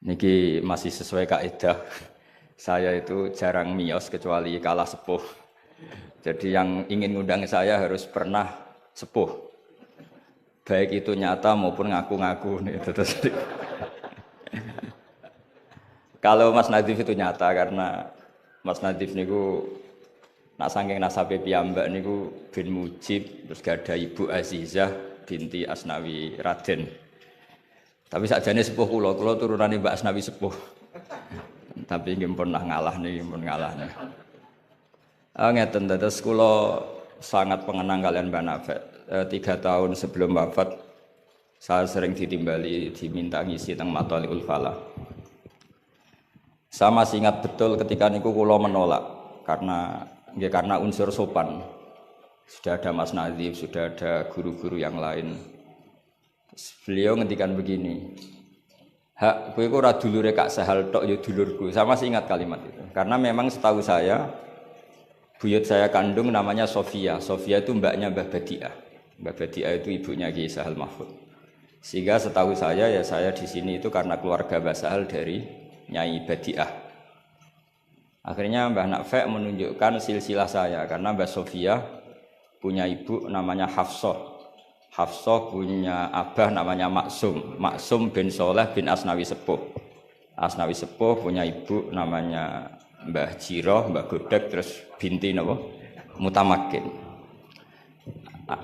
Niki masih sesuai kaidah. Saya itu jarang miyos kecuali kalah sepuh. Jadi yang ingin ngundang saya harus pernah sepuh. Baik itu nyata maupun ngaku-ngaku nih. Terus kalau Mas Nadif itu nyata karena Mas Nadif niku nak saking nasabe piyambak niku bin Mujib, terus gak ada Ibu Azizah binti Asnawi Raden. Tapi sakjane sepuh kula turunane Mbak Asnawi sepuh. Tapi nggih pernah ngalah nih, pun ngalah nih. Ngeten dados kula sangat pengenang kalian Mbak Nafek. 3 tahun sebelum wafat saya sering ditimbali diminta ngisi teng Mathalul Falah. Saya masih ingat betul ketika niku kula menolak karena unsur sopan. Sudah ada Mas Nadif, sudah ada guru-guru yang lain. Beliau ngendikan begini, hak kowe ora dulure Kak Sahal tok ya dulurku. Saya masih ingat kalimat itu. Karena memang setahu saya buyut saya kandung namanya Sofia. Sofia itu mbaknya Mbah Badiah. Mbah Badiah itu ibunya Kiai Sahal Mahfud. Sehingga setahu saya ya saya di sini itu karena keluarga Mbah Sahal dari Nyai Badiah. Akhirnya Mbah Nafek menunjukkan silsilah saya karena Mbah Sofia punya ibu namanya Hafsah. Hafsah punya abah namanya Maksum. Maksum bin Soleh bin Asnawi Sepuh. Asnawi Sepuh punya ibu namanya Mbah Jiroh, Mbah Godek, terus binti napa? Mutamakin.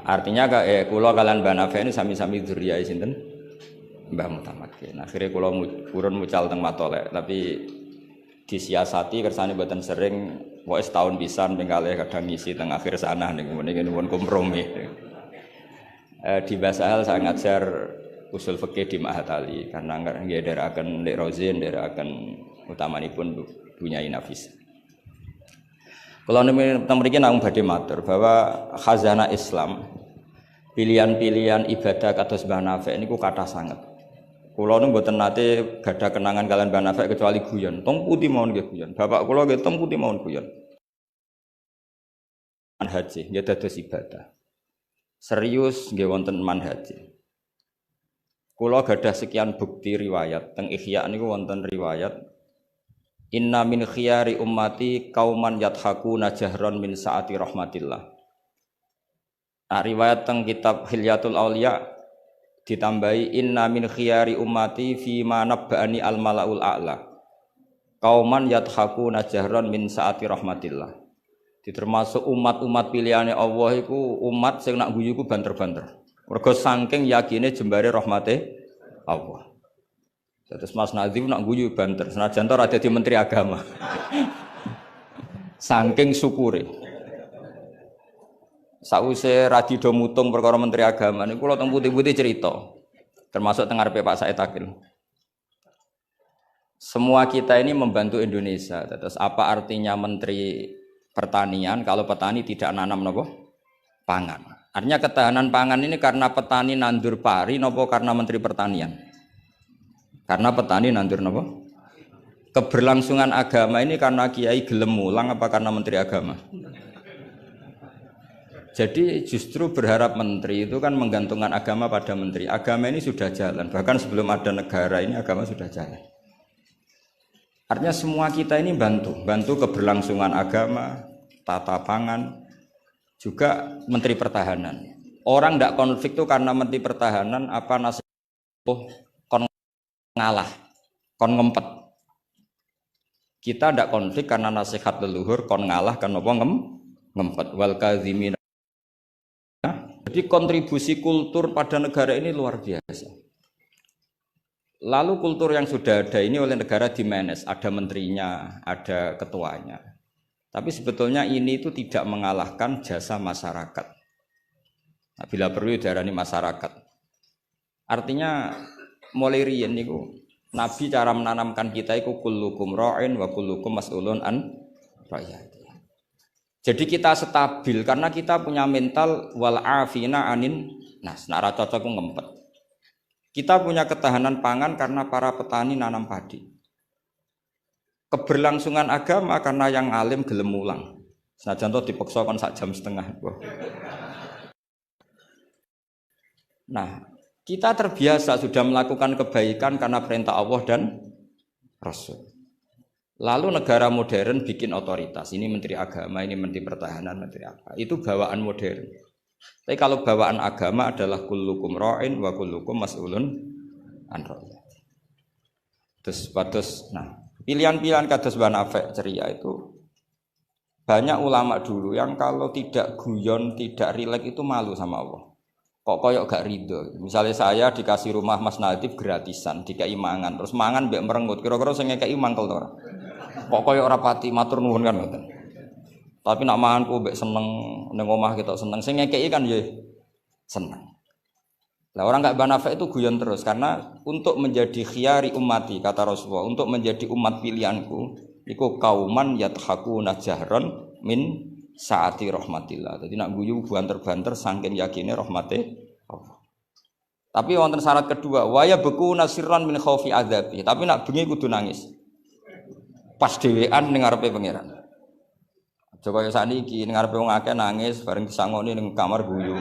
Artinya kula kalian Mbah Nafek ini sami-sami dzurriyahe sinten? Mbah Mutamakin. Akhirnya kula purun mucal teng Matolek, tapi disiasati kersane mboten sering, pokoke setahun pisan ping kalih kadang ngisi teng akhir sana niku nuwun kompromi. Di Basahal saya ngajar usul fikih di Ma'had Ali karena nggih ndherekaken Lek Rozin, ndherekaken utamanipun Bunyai Nafis. Kalau mriki namung badhe matur bahwa khazanah Islam pilihan-pilihan ibadah kados Mbah Nafek niku kathah sanget. Kula nu mboten nate gadah kenangan kalian Mbah Nafek kecuali guyon. Tong putih mawon nggih guyon. Bapak kula nggih tong putih mawon guyon. Haji nggih dados ibadah. Serius nggih wonten manhaji. Kula gadah sekian bukti riwayat teng Ihya niku wonten riwayat inna min khiyari ummati kauman yadhakuna jahron min saati rahmatillah. Nah, riwayat teng kitab Hilyatul Auliya ditambahi inna min khiyari ummati fi ma nabba'ani al malaul a'la kauman yadhakuna jahron min saati rahmatillah. Termasuk umat-umat pilihannya Allah iku umat sing nak guyu iku banter-banter. Mergo saking yakine jembare rahmate Allah. Terus Mas Nazim nak guyu banter, senajan to ora dadi menteri agama. Saking syukure. Sause radido mutung perkara menteri agama niku kula teng putih-putih cerita. Termasuk teng ngarepe Pak Said Akil. Semua kita ini membantu Indonesia. Terus apa artinya menteri pertanian kalau petani tidak nanam nopo pangan. Artinya ketahanan pangan ini karena petani nandur pari nopo karena menteri pertanian. Karena petani nandur nopo. Keberlangsungan agama ini karena kiai gelem mulang apa karena menteri agama. Jadi justru berharap menteri itu kan menggantungkan agama pada menteri. Agama ini sudah jalan, bahkan sebelum ada negara ini agama sudah jalan. Artinya semua kita ini bantu keberlangsungan agama, tata pangan, juga menteri pertahanan. Orang tidak konflik itu karena menteri pertahanan apa nasihat kon ngalah, kon ngempet. Kita tidak konflik karena nasihat leluhur kon ngalah kan apa ngempet. Wal kadzimin. Jadi kontribusi kultur pada negara ini luar biasa. Lalu kultur yang sudah ada ini oleh negara dimanage, ada menterinya, ada ketuanya. Tapi sebetulnya ini itu tidak mengalahkan jasa masyarakat. Nah, bila perlu diarani masyarakat. Artinya mulai riyen niku Nabi cara menanamkan kita itu kullukum ra'in wa kullukum mas'ulun an ra'iyati. Jadi kita stabil karena kita punya mental wal afina anin nas. Nah, ra cocok ku ngempet. Kita punya ketahanan pangan karena para petani nanam padi. Keberlangsungan agama karena yang alim gelem mulang. Senajan to dipaksa kon sak jam setengah. Nah, kita terbiasa sudah melakukan kebaikan karena perintah Allah dan rasul. Lalu negara modern bikin otoritas. Ini menteri agama, ini menteri pertahanan, menteri apa. Itu bawaan modern. Tapi kalau bawaan agama adalah kullukum ra'in wa kullukum mas'ulun an ra'iyati. Terus nah, pilihan-pilihan kados Mbah Nafek ceria itu banyak ulama dulu yang kalau tidak guyon, tidak rileks itu malu sama Allah. Kok koyok gak ridho. Misalnya saya dikasih rumah Mas Nadif gratisan, dikai mangan, terus mangan mbek merengut, kira-kira sing ngekeki mangkel to ora? Kok koyok ora pati matur nuwun kan ngoten. Tapi nak manganku mbek seneng ning omah kita seneng, sing ngekeki kan ya seneng. Lah orang gak banafek itu guyon terus karena untuk menjadi khiyari ummati kata Rasulullah, untuk menjadi umat pilihanku iku kauman yathakuna jahron min saati rahmatillah. Jadi nak guyu banter-banter saking yakine rahmate Allah. Tapi wonten syarat kedua, waya beku nasirran min khaufi adzabi. Tapi nak bengi kudu nangis. Pas dhewean ning ngarepe pangeran. Aja kaya sakniki ning ngarepe wong akeh nangis bareng disangoni ning kamar guyu.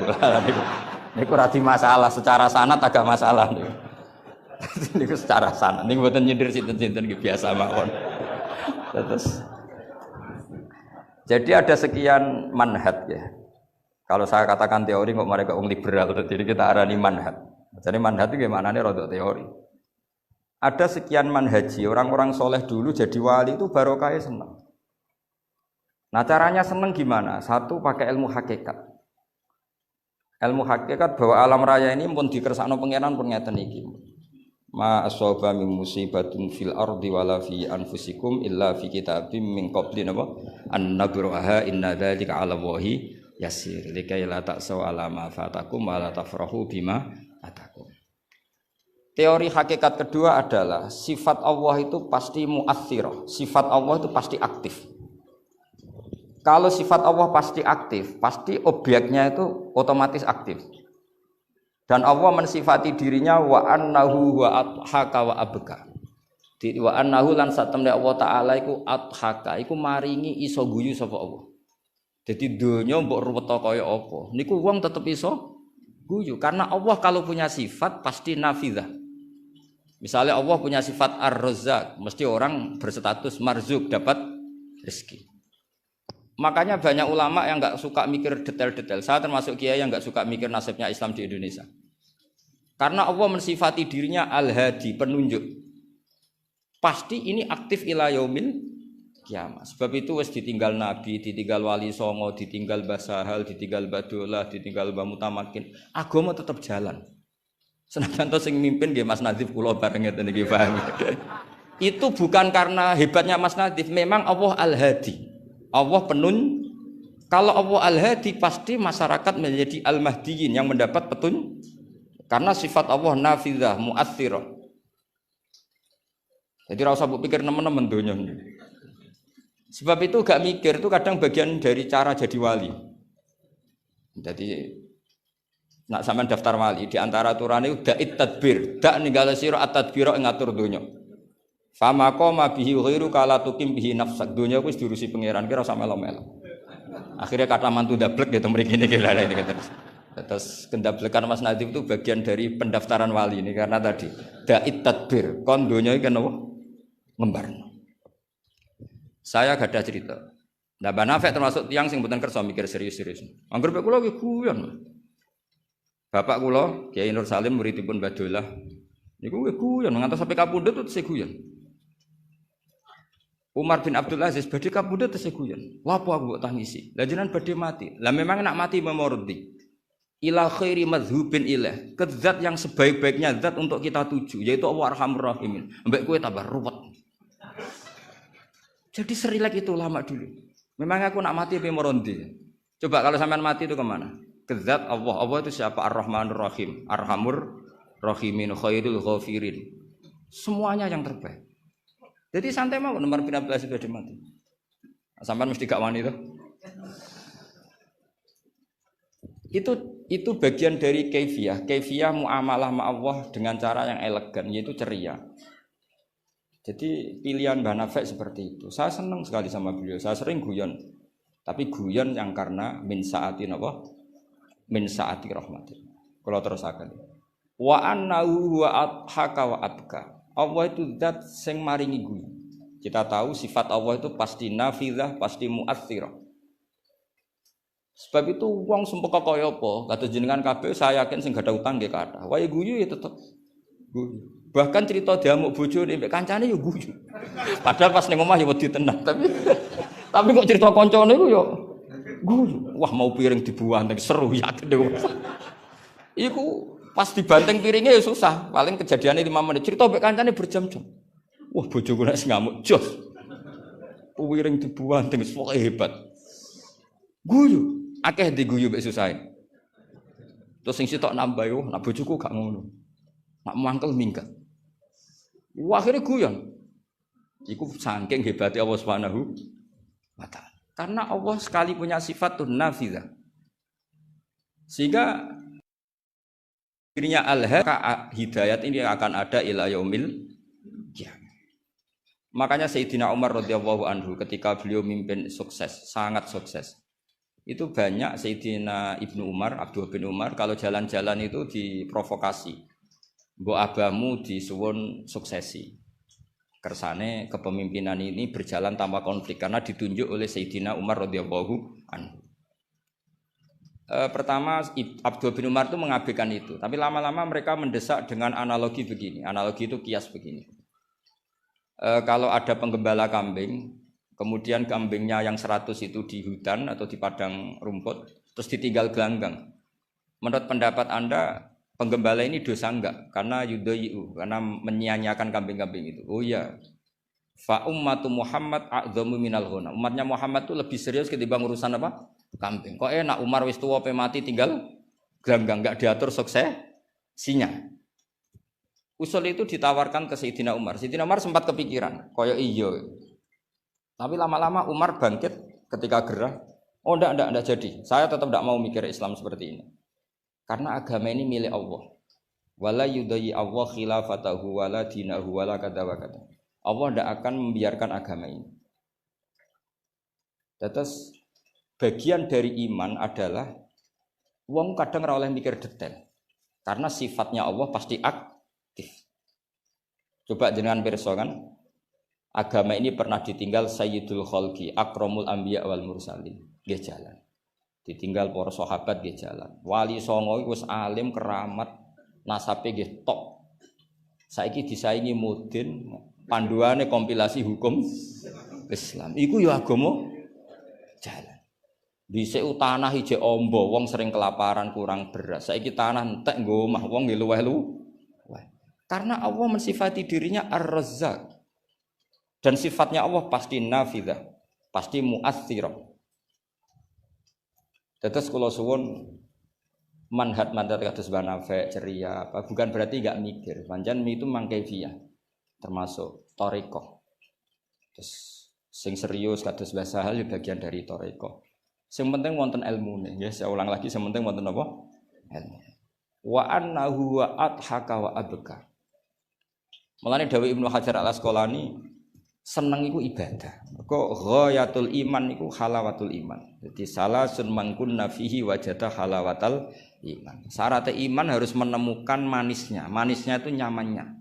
Niku ora di masalah, secara sanad agak masalah niku. Niku secara sanad. Niku mboten nyindir sinten-sinten iki biasa mawon. Terus jadi ada sekian manhaj ya. Kalau saya katakan teori kok mereka wong liberal, jadi kita arani manhaj. Jadi manhaj itu gimana nih rodok teori. Ada sekian manhaji, orang-orang soleh dulu jadi wali itu barokahnya senang. Nah caranya senang gimana? Satu pakai ilmu hakikat. Ilmu hakikat bahwa alam raya ini pun dikersakno pangeran pun ngeten iki. Ma asaba min musibatin fil ardi wala fi anfusikum illa fi kitabim min qabli an nabraha inna dzalika 'ala Allahi yasir likai la ta'saw 'ala ma fatakum wa la tafrahu bima atakum. Teori hakikat kedua adalah sifat Allah itu pasti mu'athirah, sifat Allah itu pasti aktif. Kalau sifat Allah pasti aktif, pasti objeknya itu otomatis aktif. Dan Allah mensifati dirinya wa annahu wa adhaka wa abka. Wa annahu lan satemne Allah taala iku adhaka, iku maringi iso guyu sapa Allah. Jadi donya mbok ruwet kaya apa, niku wong tetep iso guyu karena Allah kalau punya sifat pasti nafidzah. Misalnya Allah punya sifat ar-razzaq, mesti orang berstatus marzuk dapat rezeki. Makanya banyak ulama yang enggak suka mikir detail-detail. Saya termasuk kiai yang enggak suka mikir nasibnya Islam di Indonesia. Karena Allah mensifati dirinya al-hadi, penunjuk. Pasti ini aktif ila yaumil kiamat. Sebab itu wis ditinggal nabi, ditinggal wali songo, ditinggal Mbah Sahal, ditinggal Mbah Dolah, ditinggal Mbah Mutamakin, agama tetap jalan. Senajan to sing mimpin nggih Mas Nadif kula bareng ngeten iki paham. Itu bukan karena hebatnya Mas Nadif, memang Allah al-hadi. Allah kalau Allah al-hadi pasti masyarakat menjadi al-mahdiyin yang mendapat petunjuk. Karena sifat Allah nafidzah, mu'athirah. Jadi ora usah mbok pikir nemen-nemen donya. Sebab itu gak mikir itu kadang bagian dari cara jadi wali. Jadi nak sampean daftar wali di antara aturane da'it tadbir, dak ninggale sira at-tadbira ngatur donya. Fama qama bihi ghairu kala tukim bihi nafsak. Donya wis diurusi pangeran kira sama melo-melo. Akhirnya kata mantu dablek gitu mriki niki lha ini kata. Terus kendablekan Mas Nadif itu bagian dari pendaftaran wali ini karena tadi da'it tadbir, kon donya iki kenapa ngembarno. Saya gak ada cerita. Nah, Mbah Nafek termasuk tiyang sing mboten kersa mikir serius-serius. Angger pek kula iki guyon. Bapak kula Kiai Nur Salim muridipun Mbah Dolah niku nggih guyon ngantos sampai kapundhut terus guyon. Umar bin Abdul Aziz badhe kapundhut terus guyon. Lha apa aku mbok tangisi? Lah jenengan badhe mati. Lah memang nak mati memordi. Ila khairi madhubin ilah, ke zat yang sebaik-baiknya zat untuk kita tuju, yaitu Allah Arhamur Rahimin. Mbak kowe tambah ruwet. Jadi serilek itu lama dulu. Memang aku nak mati apa morondi. Coba kalau sampean mati itu kemana? Ke zat Allah. Allah itu siapa? Ar-Rahmanur Rahim, Arhamur Rahimin, Khairul Ghafirin. Semuanya yang terbaik. Jadi santai mau nomor bin Abdul Aziz sudah mati. Sampean mesti gak wani itu. Itu bagian dari kaifiyah muamalah ma Allah dengan cara yang elegan yaitu ceria. Jadi pilihan Mbah Nafek seperti itu. Saya senang sekali sama beliau. Saya sering guyon. Tapi guyon yang karena min saati napa? Min saati rahmatillah. Kalau terus akan. Wa annahu wa adhaka wa abka. Allah itu zat sing maringi guyu. Kita tahu sifat Allah itu pasti nafizah, pasti mu'athirah. Sebab itu wong sumpah kaya apa? Kata jenengan kabeh saya yakin sing gak ada utang nggih kathah. Wae guyu ya tetep guyu. Bahkan cerita diamuk bojone mbek kancane ya guyu. Padahal pas ning omah ya wedi tenan, tapi kok cerita kancane iku ya guyu. Wah mau piring dibuang seru yakin deh. Iku pas dibanteng piringnya ya susah. Paling kejadiannya 5 menit. Cerita mbek kancane berjam-jam. Wah bojoku nek ngamuk jos. Piring dibuang pokoke hebat. Guyu. Akeh diguyu mbek susahe. Terus sing sitok nambah yo, nak bojoku gak ngono. Nak mangkel minggat. Wah akhirnya guyon. Iku saking hebatnya Allah Subhanahu wa taala. Karena Allah sekali punya sifat nafizah. Sehingga dirinya hidayat ini akan ada ila yaumil qiyamah. Makanya Sayyidina Umar radhiyallahu anhu ketika beliau mimpin sukses, sangat sukses. Itu banyak Sayyidina Ibnu Umar, Abdullah bin Umar kalau jalan-jalan itu diprovokasi. Mbok abamu disuwun suksesi. Kersane kepemimpinan ini berjalan tanpa konflik karena ditunjuk oleh Sayyidina Umar radhiyallahu anhu. Pertama Abdullah bin Umar itu mengabaikan itu, tapi lama-lama mereka mendesak dengan analogi begini. Analogi itu kias begini. Kalau ada penggembala kambing, kemudian kambingnya yang 100 itu di hutan atau di padang rumput, terus ditinggal gelanggang. Menurut pendapat Anda, penggembala ini dosa enggak? Karena yudhayu, karena menyia-nyiakan kambing-kambing itu. Oh iya. Fa ummatu Muhammad a'dhamu minal ghunam. Umatnya Muhammad itu lebih serius ketimbang urusan apa? Kambing. Kok enak Umar wis tuwa pe mati tinggal gelanggang, enggak diatur suksesinya. Usul itu ditawarkan ke Sayyidina Umar. Sayyidina Umar sempat kepikiran, koyo iya. Tapi lama-lama Umar bangkit ketika gerah. Oh enggak jadi. Saya tetap enggak mau mikir Islam seperti ini. Karena agama ini milik Allah. Wala yudayyi Allah khilafatahu wala dinahu wala kada wa kada. Allah enggak akan membiarkan agama ini. Terus bagian dari iman adalah wong kadang ora oleh mikir detail. Karena sifatnya Allah pasti aktif. Coba jenengan pirsa kan? Agama ini pernah ditinggal Sayyidul Khalqi, Akramul Anbiya wal Mursalin. Nggih jalan. Ditinggal para sahabat nggih jalan. Wali songo iku wis alim keramat, nasabe nggih top. Saiki disaingi mudin, panduane kompilasi hukum Islam. Iku ya agama jalan. Dhisik tanah ijek ombo, wong sering kelaparan kurang beras. Saiki tanah entek nggo omah, wong nggih luweh-luweh. Karena Allah mensifati dirinya Ar-Razzaq. Dan sifatnya Allah pasti nafidah, pasti mu'athirah. Tetes kula suwun manhat kados banafe ceria apa bukan berarti enggak mikir. Pancen itu mangkefiyah termasuk thariqah. Terus sing serius kados bahasa hal bagian dari thariqah. Sing penting wonten ilmune, nggih saya ulang lagi sing penting wonten apa? Ilmu. Wa annahu wa adhaka wa abka. Mulane dawuh Ibnu Hajar Al-Asqalani seneng iku ibadah. Kok ghayatul iman iku halawatul iman. Jadi salasun mangkunna fihi wajada halawatal iman. Syarat iman harus menemukan manisnya. Manisnya itu nyamannya.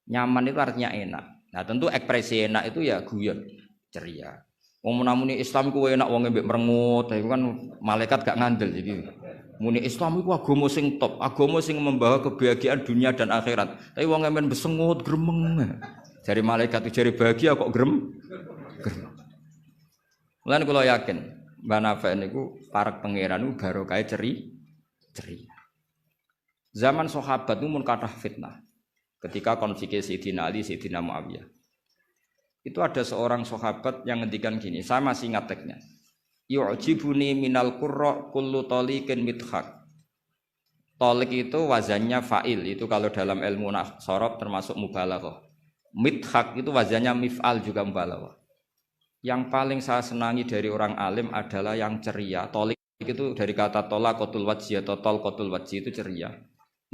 Nyaman itu artinya enak. Nah, tentu ekspresi enak itu ya guyon, ceria. Wong menamuni Islam iku enak wong mbek merengut, itu kan malaikat gak ngandel jadi. Muni Islam iku agama sing top, agama sing membawa kebahagiaan dunia dan akhirat. Tapi wong men besengut gremeng. Jari malaikat itu jari bahagia kok grem. Mulane kula yakin Mbah Nafi niku parek pangeran niku barokah ceria. Zaman sahabat itu mun kathah fitnah. Ketika konflik Sayyidina Ali, Sayyidina Muawiyah. Itu ada seorang sahabat yang ngendikan gini, saya masih ingat teksnya. Yu'jibuni minal qurra kullu taliqin mithaq. Talik itu wazannya fa'il, itu kalau dalam ilmu sorof termasuk mubalaghah. Mithaq itu wazannya mif'al juga mubalaghah. Yang paling saya senangi dari orang alim adalah yang ceria. Tolik itu dari kata tolaqatul wajhi atau tolqatul wajhi itu ceria.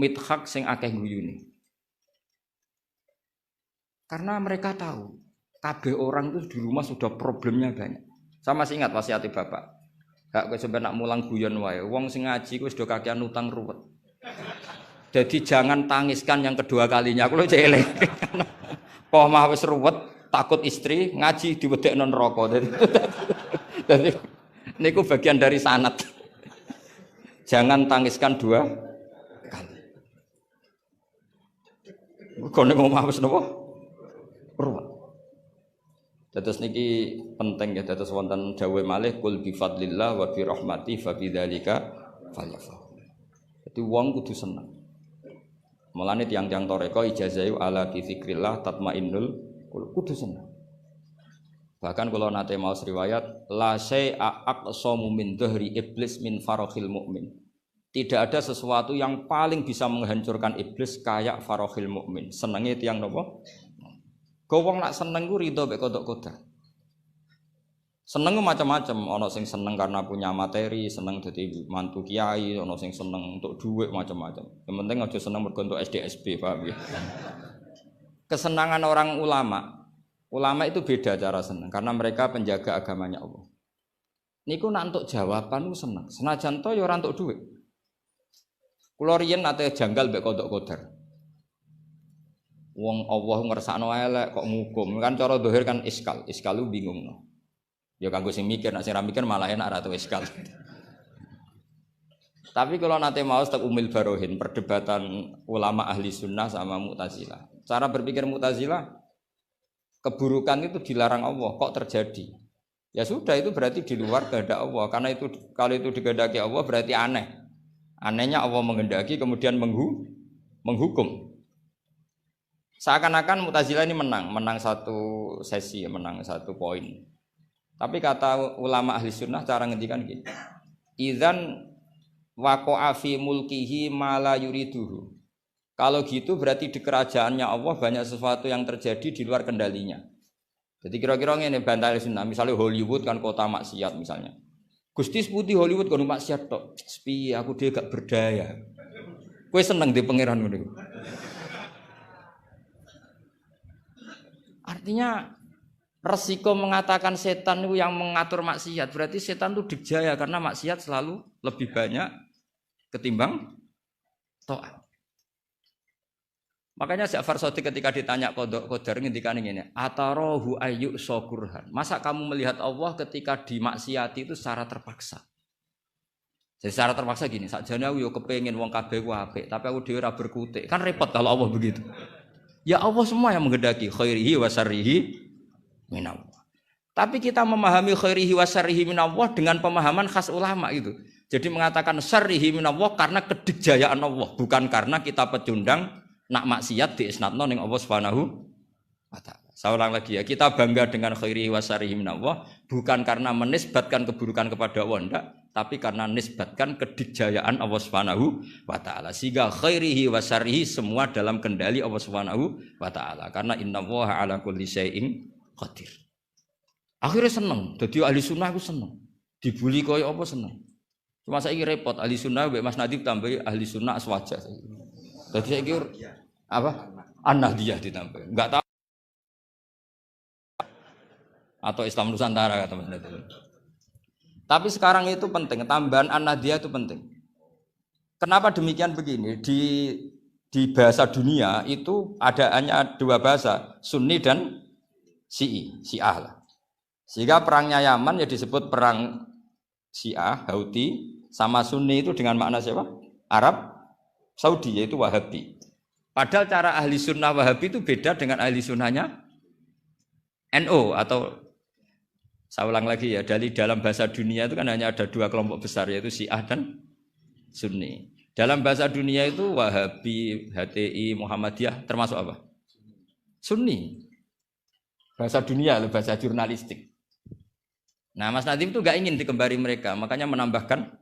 Mithaq sing akeh guyune. Karena mereka tahu kabeh orang itu di rumah sudah problemnya banyak. Saya masih ingat wasiat bapak. Gak kowe sampe nak mulang guyon wae. Wong sing ngaji kuwi sudah kakean utang ruwet. Jadi jangan tangiskan yang kedua kalinya. Aku lu celeng. Kok mah wis ruwet, takut istri ngaji diwedekno neraka. Jadi niku bagian dari sanad. Jangan tangiskan dua kali. Kok nek omah wis napa? Ruwet. Dados niki penting ya, dados wonten dawuh malih kul bi fadlillah wa bi rahmati fa bidzalika falyafrah. Jadi wong kudu seneng. Mulane tiang-tiang toreko ijazahu ala bi dzikrillah tatmainnul kudu seneng. Bahkan kalau nate mau riwayat la syai'a aqsamu min dhahri iblis min farakhil mukmin. Tidak ada sesuatu yang paling bisa menghancurkan iblis kayak farakhil mukmin. Senenge tiang napa? Wong nak seneng ku ridho mek kodok kodar. Seneng ku macam-macam, ana sing seneng karena punya materi, seneng dadi mantu kiai, ana sing seneng untuk duit macam-macam. Yang penting aja seneng mergo entuk SDSB, paham ya. Kesenangan orang ulama itu beda cara seneng karena mereka penjaga agamanya Allah. Niku nak entuk jawaban ku seneng. Senajan to ya ora entuk duit. Kula riyen nate janggal mek kodok kodar. Wong Allah ngersakno elek kok ngukum kan cara zahir kan iskal lu bingungno. Ya kanggo sing mikir, nek sing ra mikir malah enak ra tau iskal. Tapi kalau nate mau tak umil barohin perdebatan ulama ahli sunnah sama Mu'tazilah. Cara berpikir Mu'tazilah keburukan itu dilarang Allah, kok terjadi? Ya sudah itu berarti di luar kehendak Allah. Karena itu kalau itu dikehendaki Allah berarti aneh. Anehnya Allah menghendaki kemudian menghukum. Seakan-akan Mu'tazilah ini menang satu sesi, menang satu poin. Tapi kata ulama ahli sunnah cara ngendikan gini. Idzan waqa'a fi mulkihi ma la yuriduhu. Kalau gitu berarti di kerajaannya Allah banyak sesuatu yang terjadi di luar kendalinya. Jadi kira-kira ngene bantah ahli sunnah, misalnya Hollywood kan kota maksiat misalnya. Gusti seputi Hollywood kan maksiat tok. Sepi aku dia gak berdaya. Kowe seneng di pangeran ngono. Artinya resiko mengatakan setan itu yang mengatur maksiat berarti setan itu dijaya karena maksiat selalu lebih banyak ketimbang taat. Makanya Ja'far Shadiq ketika ditanya Qadar ngendikan ngene, "Atarahu ayyu sakurhan." Masa kamu melihat Allah ketika dimaksiati itu secara terpaksa? Jadi secara terpaksa gini, sakjane aku yo kepengin wong kabeh ku apik, tapi aku dhewe ora berkutik. Kan repot kalau Allah begitu. Ya Allah semua yang menghendaki khairihi wa syarrihi minallah. Tapi kita memahami khairihi wa syarrihi minallah dengan pemahaman khas ulama itu. Jadi mengatakan syarrihi minallah karena kedikjayaan Allah, bukan karena kita pecundang nak maksiat diisnadno ning Allah Subhanahu wa taala. Saya ulang lagi ya, kita bangga dengan khairihi wa syarrihi minallah bukan karena menisbatkan keburukan kepada Allah enggak, tapi karena nisbatkan kedikjayaan Allah Subhanahu wa taala. Sehingga khairihi wa syarrihi semua dalam kendali Allah Subhanahu wa taala. Karena innallaha ala kulli syai'in qadir. Akhirnya seneng, dadi ahli sunnah aku seneng. Dibuli koyo apa seneng. Cuma saiki repot ahli sunnah mbek Mas Nadib tambahi ahli sunnah aswaja. Dadi saiki apa? An-Nahdiyah ditambah. Enggak tahu atau Islam Nusantara kata Mas Nadib. Tapi sekarang itu penting, tambahan An-Nahdiyah itu penting. Kenapa demikian begini? Di bahasa dunia itu hanya dua bahasa, Sunni dan Syiah lah. Sehingga perangnya Yaman ya disebut perang Syiah, Houthi, sama Sunni itu dengan makna siapa? Arab Saudi yaitu Wahabi. Padahal cara ahli sunnah Wahabi itu beda dengan ahli sunnahnya NU atau saya ulang lagi ya, dari dalam bahasa dunia itu kan hanya ada dua kelompok besar yaitu Syiah dan Sunni. Dalam bahasa dunia itu Wahabi, HTI, Muhammadiyah termasuk apa? Sunni. Bahasa dunia, bahasa jurnalistik. Nah Mas Nadiem itu gak ingin dikembari mereka, makanya menambahkan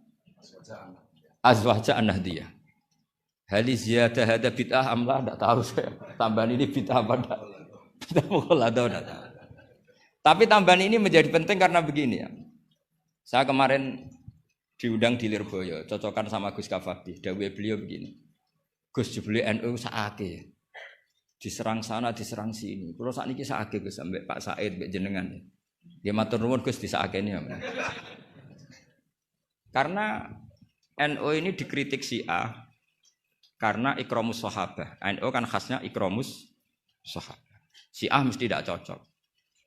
azwaja an-nahdiyah. Hali ziyadah hada bid'ah amlah, tidak tahu saya. Tambahan ini bid'ah apa enggak? Kita mukul atau enggak tahu. Tapi tambahan ini menjadi penting karena begini ya. Saya kemarin diundang di Lirboyo, cocokan sama Gus Kafabi. Dawuh beliau begini. Gus jebule NU sakake. Diserang sana, diserang sini. Kulo sakniki sakake Gus sampai Pak Said mbek jenengan. Dia matur nuwun Gus disakeni ya. Karena NU ini dikritik Syiah karena ikramus sahabah. NU kan khasnya ikramus sahabah. Syiah mesti tidak cocok.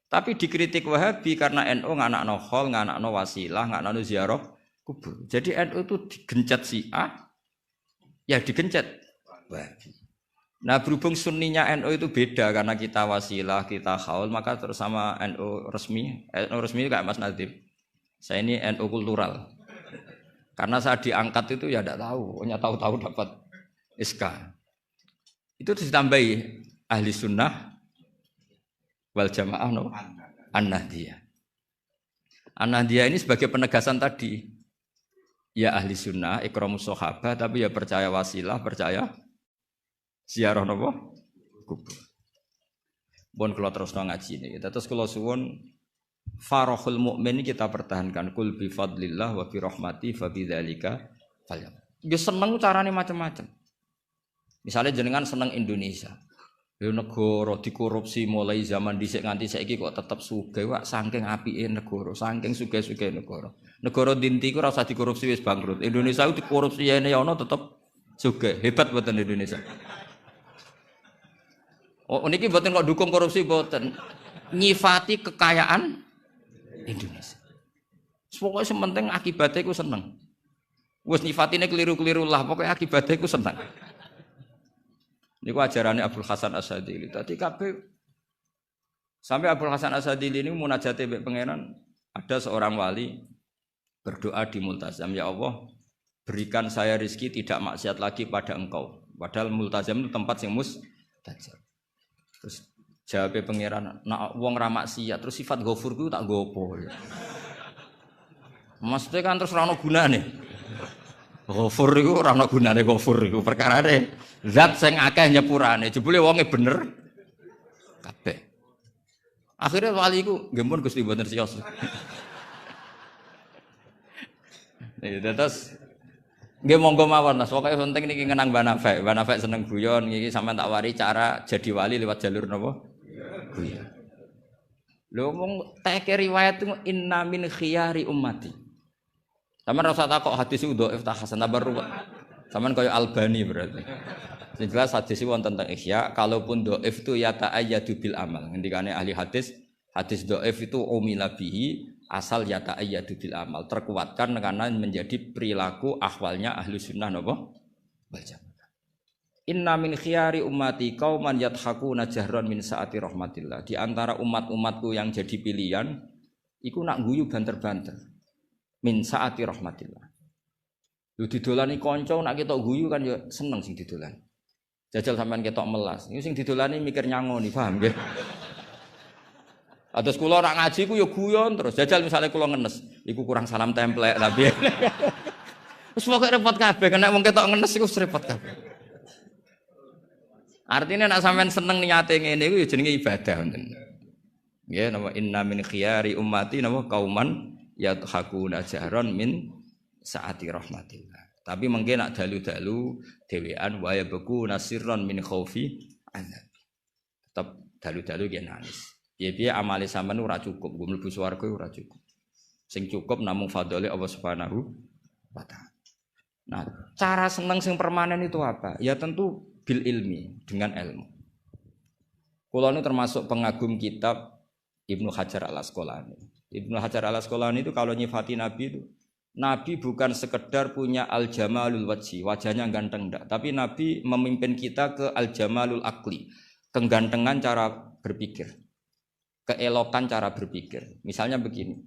Tapi dikritik Wahabi karena NU nganakno khol, nganakno wasilah, nganakno ziarah kubur. Jadi NU itu digencet Syiah, ya digencet Wahabi. Nah berhubung sunninya NU itu beda karena kita wasilah, kita khaul, maka terus sama NU resmi kayak Mas Nadhim. Saya ini NU kultural. Karena saya diangkat itu ya tidak tahu, hanya tahu-tahu dapat SK. Itu ditambahi ahli sunnah wal jamaah no? An-Nahdiyah. An-Nahdiyah ini sebagai penegasan tadi. Ya ahli sunnah, ikramus sahabah, tapi ya percaya wasilah, percaya ziarah nopo kubur. Bon kula terusno ngaji niki. Terus kula suwun farahul mukmin kita pertahankan kul bi fadlillah wa bi rahmati fa bidzalika falyam. Nggih seneng carane macam-macam. Misalnya jenengan seneng Indonesia. Lho negara dikorupsi mulai zaman dhisik nganti saiki kok tetep sugih wak saking apike negara, saking sugih-sugih negara. Negara dinti ku ora usah dikorupsi wis bangkrut. Indonesia ku dikorupsi ene ana tetep sugih. Hebat mboten Indonesia. Oh niki mboten kok dukung korupsi mboten. Nyifati kekayaan Indonesia. Pokoke sementing akibatnya ku seneng. Wis nyifatine keliru-keliru lah, pokoke akibatnya ku seneng. Niku ajarannya Abdul Hasan As-Sadili. Tadi kabeh sampai Abdul Hasan As-Sadili ini munajate mbek pangeran, ada seorang wali berdoa di multazam, ya Allah, berikan saya rezeki tidak maksiat lagi pada Engkau. Padahal multazam itu tempat sing mustajab. Terus jawabnya pangeran, nak wong ra maksiat, terus sifat ghafur ku tak gopo. Maksudnya kan terus ora ono gunane. Ghafur iku ora ono gunane ghafur iku perkarane zat sing akeh nyepurane. Jebule wonge bener kabeh. Akhirnya wali iku nggih mun Gusti mboten siyos. Terus nggih monggo mawon Mas, pokoke penting niki ngenang Mbah Nafek. Mbah Nafek seneng guyon iki sampean tak wari cara jadi wali lewat jalur napa? Guyon. Lho mong teke riwayat itu inna min khiyari ummati. Sampeyan rasa takok hadis iku dhaif ta hasan tabar. Sampeyan kaya Albani berarti. Sing jelas hadis iki wonten teng Ihya, kalaupun dhaif itu ya ta'ayyadu bil amal. Ngendikane ahli hadis dhaif itu umila bihi asal ya ta'ayyadu bil amal. Terkuatkan karena menjadi perilaku ahwalnya ahli sunnah napa? Wal jamaah. Inna min khiyari ummati qauman yadhakuna jahran min saati rahmatillah. Di antara umat-umatku yang jadi pilihan iku nak guyu banter-banter. Min saati rahmatillah. Lu didolani kanca nak ketok guyu kan ya seneng sing didolani. Jajal sampean ketok melas. Iku sing didolani mikir nyangoni, paham nggih? Atus kula ora ngaji ku ya guyon terus. Jajal misale kula ngenes, iku kurang salam templek tapi. Wis pokoke repot kabeh, nek wong ketok ngenes iku repot kabeh. Artinya nek sampean seneng niate ngene iku ya jenenge ibadah ngoten. Nggih, napa inna min khiyari ummati napa kauman yadhakuna jahran min saati rahmatillah. Tapi mungkin nak dalu-dalu dhewean wa yabku nasirron min khaufi azab. Tetep dalu-dalu ki nangis. Piye-piye amale sampean ora cukup, nggo mlebu swarga ora cukup. Sing cukup namung fadhole Allah Subhanahu wa taala. Nah, cara seneng sing permanen itu apa? Ya tentu bil ilmi, dengan ilmu. Kula ini termasuk pengagum kitab Ibnu Hajar Al-Asqalani. Ibnu Hajar Al-Asqalani itu kalau nyifati Nabi itu, Nabi bukan sekedar punya al-jamalul wajhi, wajahnya ganteng enggak, tapi Nabi memimpin kita ke al-jamalul akli, kegantengan cara berpikir, keelokan cara berpikir. Misalnya begini,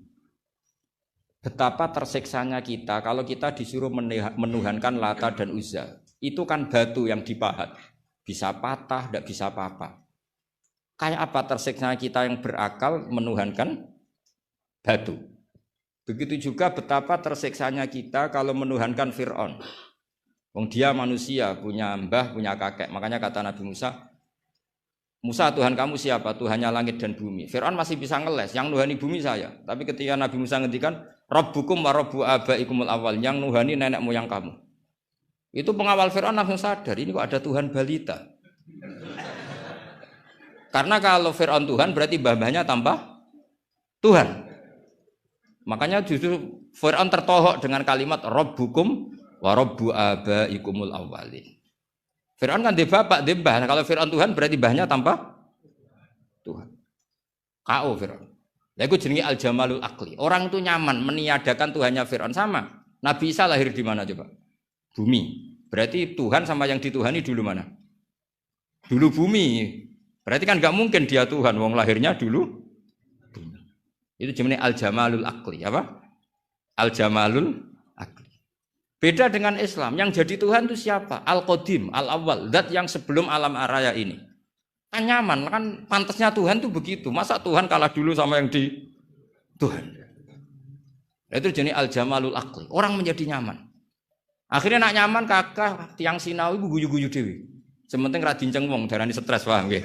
betapa tersiksanya kita kalau kita disuruh menuhankan Lata dan Uzza. Itu kan batu yang dipahat, bisa patah, tidak bisa apa-apa. Kayak apa tersiksanya kita yang berakal menuhankan batu. Begitu juga betapa tersiksanya kita kalau menuhankan Fir'aun. Wong dia manusia, punya mbah, punya kakek. Makanya kata Nabi Musa, Musa Tuhan kamu siapa? Tuhannya langit dan bumi. Fir'aun masih bisa ngeles, yang nuhani bumi saya. Tapi ketika Nabi Musa ngendikan, Rabbukum wa Rabbu abaikumul awal, yang nuhani nenek moyang kamu. Itu pengawal Fir'aun langsung sadar, ini kok ada Tuhan balita. Karena kalau Fir'aun Tuhan berarti mbah-mbahnya tanpa Tuhan. Makanya justru Fir'aun tertohok dengan kalimat Rabbukum wa Rabbu abaikumul awwalin. Fir'aun kan dia bapak, dia mbah. Nah, kalau Fir'aun Tuhan berarti mbahnya tanpa Tuhan. KO Fir'aun. Lah itu jenenge al-jamalul akli. Orang itu nyaman meniadakan Tuhannya Fir'aun sama. Nabi Isa lahir di mana coba? Bumi. Berarti Tuhan sama yang dituhani dulu mana? Dulu bumi. Berarti kan enggak mungkin dia Tuhan, wong lahirnya dulu bumi. Itu jenenge al-jamalul akli, apa? Al-jamalul akli. Beda dengan Islam, yang jadi Tuhan itu siapa? Al-Qadim, Al-Awwal, zat yang sebelum alam raya ini. Kan nyaman, kan pantasnya Tuhan tuh begitu. Masa Tuhan kalah dulu sama yang di Tuhan? Itu jenis al-jamalul akli. Orang menjadi nyaman. Akhirnya nak nyaman kakak tiang sinau ibu guyu-guyu dewi. Sementing ra dinceng wong darani stres, paham nggih.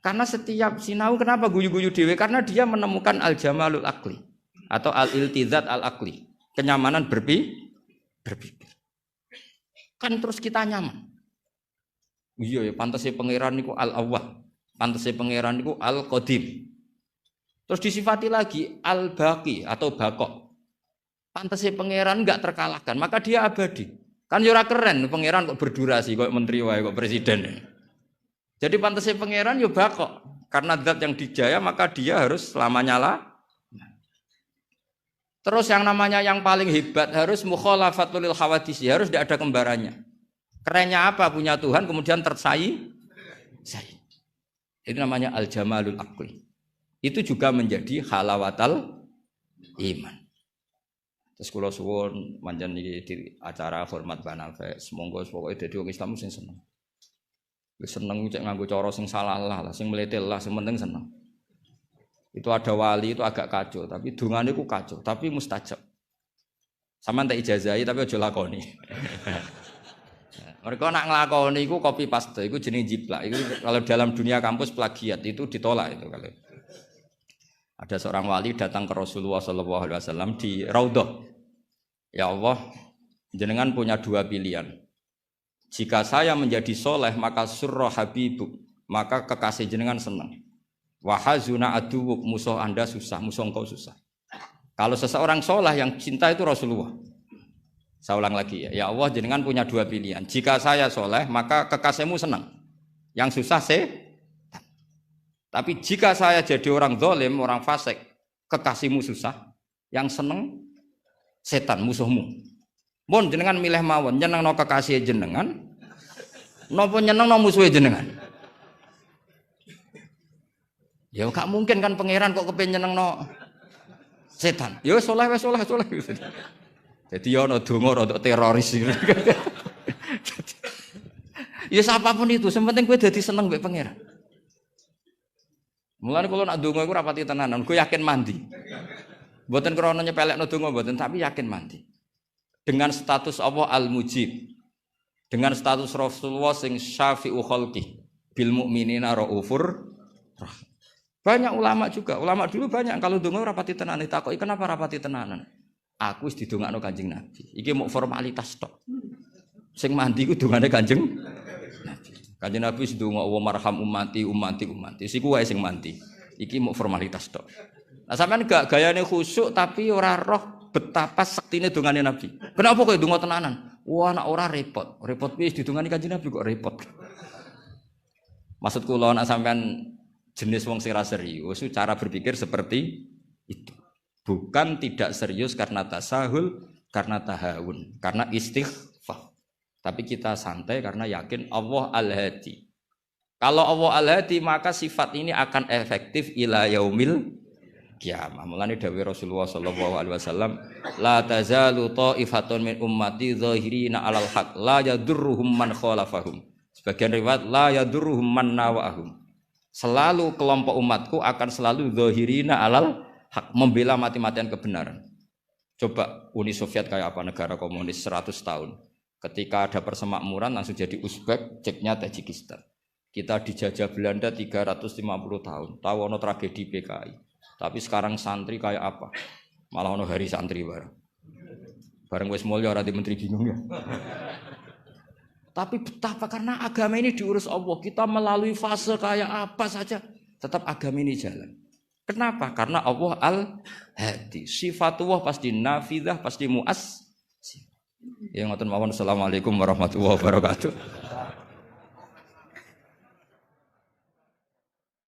Karena setiap sinau kenapa guyu-guyu dewi? Karena dia menemukan al-jamalul akli atau al-iltizat al-akli. Kenyamanan berpikir. Kan terus kita nyaman. Iya ya, pantasnya pangeran niku al-awwal, pantasnya pangeran niku al-qadim. Terus disifati lagi al-baqi atau baqo. Pantasnya pangeran enggak terkalahkan, maka dia abadi. Kan yo ora keren pangeran kok berdurasi kok menteri wae kok presiden. Jadi pantasnya pangeran yo baqo. Karena zat yang dijaya maka dia harus selamanya lah. Terus yang namanya yang paling hebat harus mukhalafatul hawadis, harus tidak ada kembarannya. Kerennya apa? Punya Tuhan kemudian tersaing. Itu namanya al-jamalul akli. Itu juga menjadi halawatal iman. Terus kula suwun manjen di acara hormat banafek, semoga pokoke dadi wong Islam sing seneng. Wis seneng cek nganggo cara sing salah lah, sing meletel lah, sing penting seneng. Itu ada wali itu agak kacau, tapi dungane ku kacau, tapi mustajab. Sampeyan tak ijazahi tapi aja lakoni. Mereka nak ngelakoni itu copy paste, itu jenis jiplak. Itu kalau dalam dunia kampus plagiat itu ditolak itu kalau. Ada seorang wali datang ke Rasulullah SAW di Raudhah. Ya Allah, jenengan punya dua pilihan. Jika saya menjadi soleh maka surra habibuk, maka kekasih jenengan senang. Wahazuna aduwuk, musuh anda susah, musuh engkau susah. Kalau seseorang soleh yang cinta itu Rasulullah. Saya ulang lagi ya, ya Allah jenengan punya dua pilihan. Jika saya soleh maka kekasihmu senang, yang susah tapi jika saya jadi orang zalim, orang fasik, kekasihmu susah, yang senang setan musuhmu. Mun jenengan milih mawon, nyenengno kekasih jenengan, napa nyenengno musuhe jenengan? Ya gak mungkin kan pangeran kok kepen nyenengno setan. Ya soleh. Jadi ya ana donga rodok teroris. Ya siapapun itu, sementing kowe dadi seneng mbek pangeran. Mulane kula nak donga iku rapati tenanan, kowe yakin mandi. Mboten krana nyepelekno donga mboten, tapi yakin mandi. Dengan status Allah Al-Mujib. Dengan status Rasulullah sing syafi'u khalqi bil mukminina raufur rahim. Banyak ulama juga, ulama dulu banyak kalau donga rapati tenanan ditakoki kenapa rapati tenanan? Aku wis didongakno Kanjeng Nabi. Iki mau formalitas tok. Sing mandi ku dongane Kanjeng Nabi. Kanjeng Nabi wis ndonga wa marham ummati. Siku wae sing mandi. Iki mau formalitas tok. Nah sampean gak gayane khusyuk tapi ora roh betapa sektine dongane Nabi. Kenapa kok donga tenanan? Wah nek ora repot. Repot piye didongani Kanjeng Nabi kok repot. Maksud kula nek sampean jenis wong sing ra serius, cara berpikir seperti itu. Bukan tidak serius karena tasahul, karena tahawun, karena istighfar. Tapi kita santai karena yakin Allah Al-Hadi. Kalau Allah Al-Hadi maka sifat ini akan efektif ila yaumil qiyamah. Mulane dawuh Rasulullah sallallahu alaihi wasallam, la tazalu ta'ifatun min ummati zahirina 'alal haq, la yadurruhum man khalafahum. Sebagian riwayat la yadurruhum man nawahum. Selalu kelompok umatku akan selalu zahirina 'alal hak, membela mati-matian kebenaran. Coba Uni Soviet kayak apa, negara komunis 100 tahun. Ketika ada persemakmuran langsung jadi Uzbek, ceknya Tajikistan. Kita dijajah Belanda 350 tahun. Tahu ono tragedi PKI. Tapi sekarang santri kayak apa? Malah ono hari santri bareng. Bareng wis mulya ora di menteri bingung ya. Tapi betapa karena agama ini diurus Allah, kita melalui fase kayak apa saja tetap agama ini jalan. Kenapa? Karena Allah Al-Hadi. Sifatullah pasti nafidah, pasti muas. Ya ngoten mawon. Assalamualaikum warahmatullahi wabarakatuh.